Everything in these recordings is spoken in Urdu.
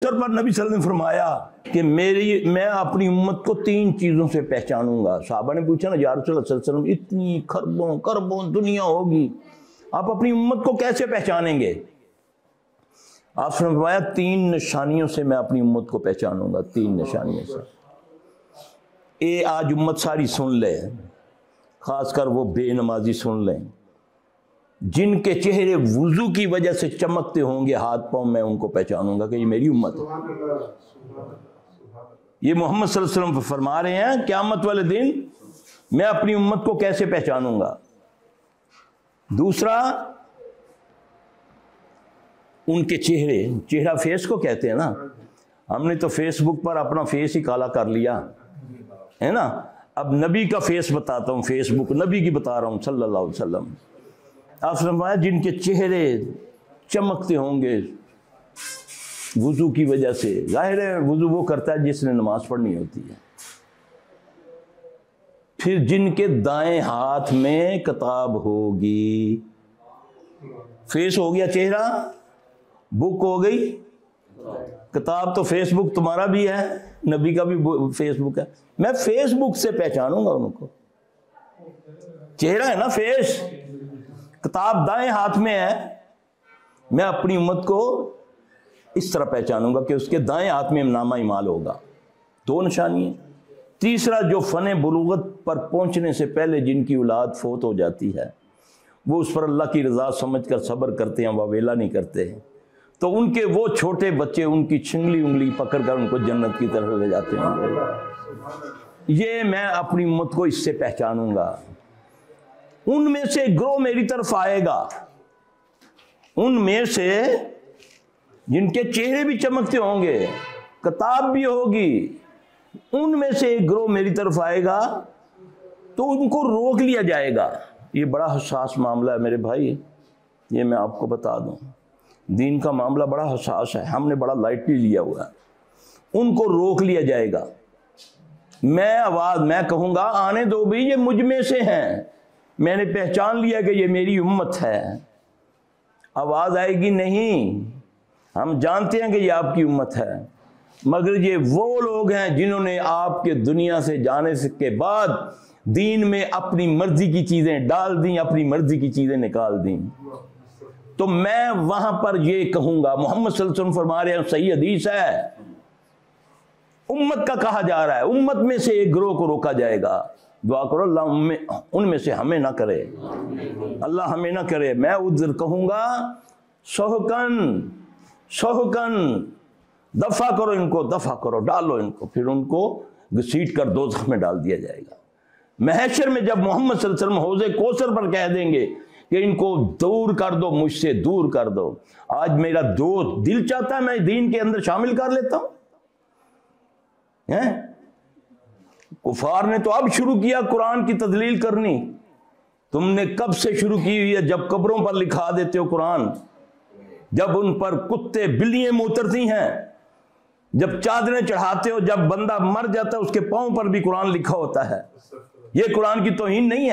کوثر پر نبی صلی اللہ علیہ وسلم نے فرمایا کہ میں اپنی امت کو 3 چیزوں سے پہچانوں گا۔ صحابہ نے پوچھا نا یا رسول اللہ صلی اللہ علیہ وسلم اتنی کربوں دنیا ہوگی، آپ اپنی امت کو کیسے پہچانیں گے؟ آپ نے فرمایا 3 نشانیوں سے میں اپنی امت کو پہچانوں گا، 3 نشانیوں سے۔ آج امت ساری سن لے، خاص کر وہ بے نمازی سن لیں، جن کے چہرے وضو کی وجہ سے چمکتے ہوں گے ہاتھ پاؤں، میں ان کو پہچانوں گا کہ یہ میری امت ہے۔ یہ محمد صلی اللہ علیہ وسلم فرما رہے ہیں قیامت والے دن میں اپنی امت کو کیسے پہچانوں گا۔ دوسرا، ان کے چہرہ فیس کو کہتے ہیں نا، ہم نے تو فیس بک پر اپنا فیس ہی کالا کر لیا ہے نا۔ اب نبی کا فیس بتاتا ہوں، فیس بک نبی کی بتا رہا ہوں صلی اللہ علیہ وسلم۔ آپ فرمایا جن کے چہرے چمکتے ہوں گے وضو کی وجہ سے، ظاہر ہے وضو وہ کرتا ہے جس نے نماز پڑھنی ہوتی ہے۔ پھر جن کے دائیں ہاتھ میں کتاب ہوگی، فیس ہو گیا چہرہ، بک ہو گئی کتاب، تو فیس بک تمہارا بھی ہے، نبی کا بھی فیس بک ہے۔ میں فیس بک سے پہچانوں گا ان کو، چہرہ ہے نا فیس، کتاب دائیں ہاتھ میں ہے، میں اپنی امت کو اس طرح پہچانوں گا کہ اس کے دائیں ہاتھ میں نامہ اعمال ہوگا۔ 2 نشانی ہیں۔ تیسرا، جو فن بلوغت پر پہنچنے سے پہلے جن کی اولاد فوت ہو جاتی ہے، وہ اس پر اللہ کی رضا سمجھ کر صبر کرتے ہیں، واویلا نہیں کرتے، تو ان کے وہ چھوٹے بچے ان کی چھنگلی انگلی پکڑ کر ان کو جنت کی طرف لے جاتے ہیں۔ یہ میں اپنی امت کو اس سے پہچانوں گا۔ ان میں سے گروہ میری طرف آئے گا، ان میں سے جن کے چہرے بھی چمکتے ہوں گے، کتاب بھی ہوگی، ان میں سے ایک گروہ میری طرف آئے گا تو ان کو روک لیا جائے گا۔ یہ بڑا حساس معاملہ ہے میرے بھائی، یہ میں آپ کو بتا دوں، دین کا معاملہ بڑا حساس ہے، ہم نے بڑا لائٹلی لیا ہوا ہے۔ ان کو روک لیا جائے گا، میں کہوں گا آنے دو بھی، یہ مجھ میں سے ہیں، میں نے پہچان لیا کہ یہ میری امت ہے۔ آواز آئے گی نہیں، ہم جانتے ہیں کہ یہ آپ کی امت ہے، مگر یہ وہ لوگ ہیں جنہوں نے آپ کے دنیا سے جانے کے بعد دین میں اپنی مرضی کی چیزیں ڈال دیں، اپنی مرضی کی چیزیں نکال دیں۔ تو میں وہاں پر یہ کہوں گا، محمد صلی اللہ علیہ وسلم فرما رہے ہیں، صحیح حدیث ہے، امت کا کہا جا رہا ہے، امت میں سے ایک گروہ کو روکا جائے گا۔ دعا کرو اللہ ان میں سے ہمیں نہ کرے، اللہ ہمیں نہ کرے۔ میں ادھر کہوں گا سہکن دفع کرو ان کو، دفع کرو، ڈالو ان کو، پھر ان کو گھسیٹ کر دوزخ میں ڈال دیا جائے گا۔ محشر میں جب محمد صلی اللہ علیہ وسلم حوض کوثر پر کہہ دیں گے کہ ان کو دور کر دو، مجھ سے دور کر دو، آج میرا دل چاہتا ہے میں دین کے اندر شامل کر لیتا ہوں۔ کفار نے تو اب شروع کیا قرآن کی تدلیل کرنی، تم نے کب سے شروع کی ہوئی ہے؟ جب قبروں پر لکھا دیتے ہو قرآن، جب ان پر کتے بلیاں اترتی ہیں، جب چادریں چڑھاتے ہو، جب بندہ مر جاتا ہے اس کے پاؤں پر بھی قرآن لکھا ہوتا ہے۔ یہ قرآن کی توہین نہیں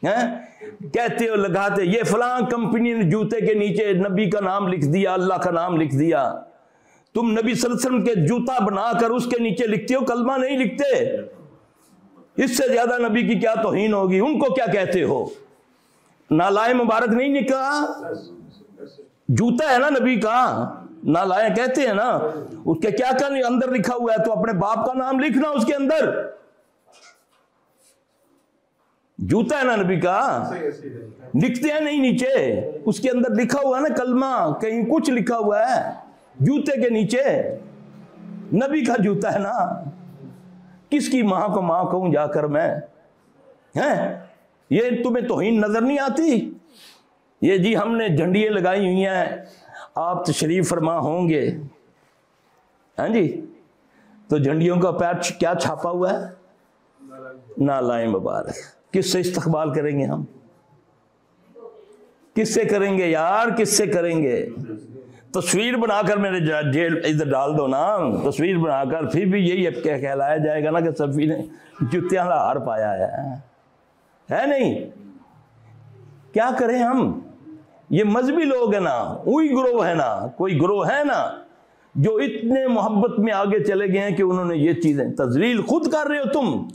ہے؟ کہتے ہو لگاتے یہ فلاں کمپنی نے جوتے کے نیچے نبی کا نام لکھ دیا، اللہ کا نام لکھ دیا، تم نبی صلی اللہ علیہ وسلم کے جوتا بنا کر اس کے نیچے لکھتے ہو، کلمہ نہیں لکھتے۔ اس سے زیادہ نبی کی کیا توہین ہوگی؟ ان کو کیا کہتے ہو؟ نالائے مبارک نہیں نکلا، جوتا ہے نا نبی کا، نالائے کہتے ہیں نا، اس کے کیا اندر لکھا ہوا ہے؟ تو اپنے باپ کا نام لکھنا اس کے اندر، جوتا ہے نا نبی کا، لکھتے ہیں نہیں نیچے، اس کے اندر لکھا ہوا ہے نا کلمہ، کہیں کچھ لکھا ہوا ہے جوتے کے نیچے، نبی کا جوتا ہے نا۔ کس کی ماں کو ماں کہوں جا کر میں؟ یہ تمہیں توہین نظر نہیں آتی؟ یہ جی ہم نے جھنڈیاں لگائی ہوئی ہیں، آپ تشریف فرما ہوں گے، ہاں جی، تو جھنڈیوں کا پیر کیا چھاپا ہوا ہے؟ نالائے مبارک۔ کس سے استقبال کریں گے ہم؟ کس سے کریں گے یار، کس سے کریں گے؟ تصویر بنا کر میرے جیل ادھر ڈال دو نا، تصویر بنا کر، پھر بھی یہی کہلایا جائے گا نا کہ صفی نے جتیاں ہار پایا ہے نہیں؟ کیا کریں ہم؟ یہ مذہبی لوگ ہیں نا، وہی گروہ ہے نا، کوئی گروہ ہے نا جو اتنے محبت میں آگے چلے گئے ہیں کہ انہوں نے یہ چیزیں، تذلیل خود کر رہے ہو تم،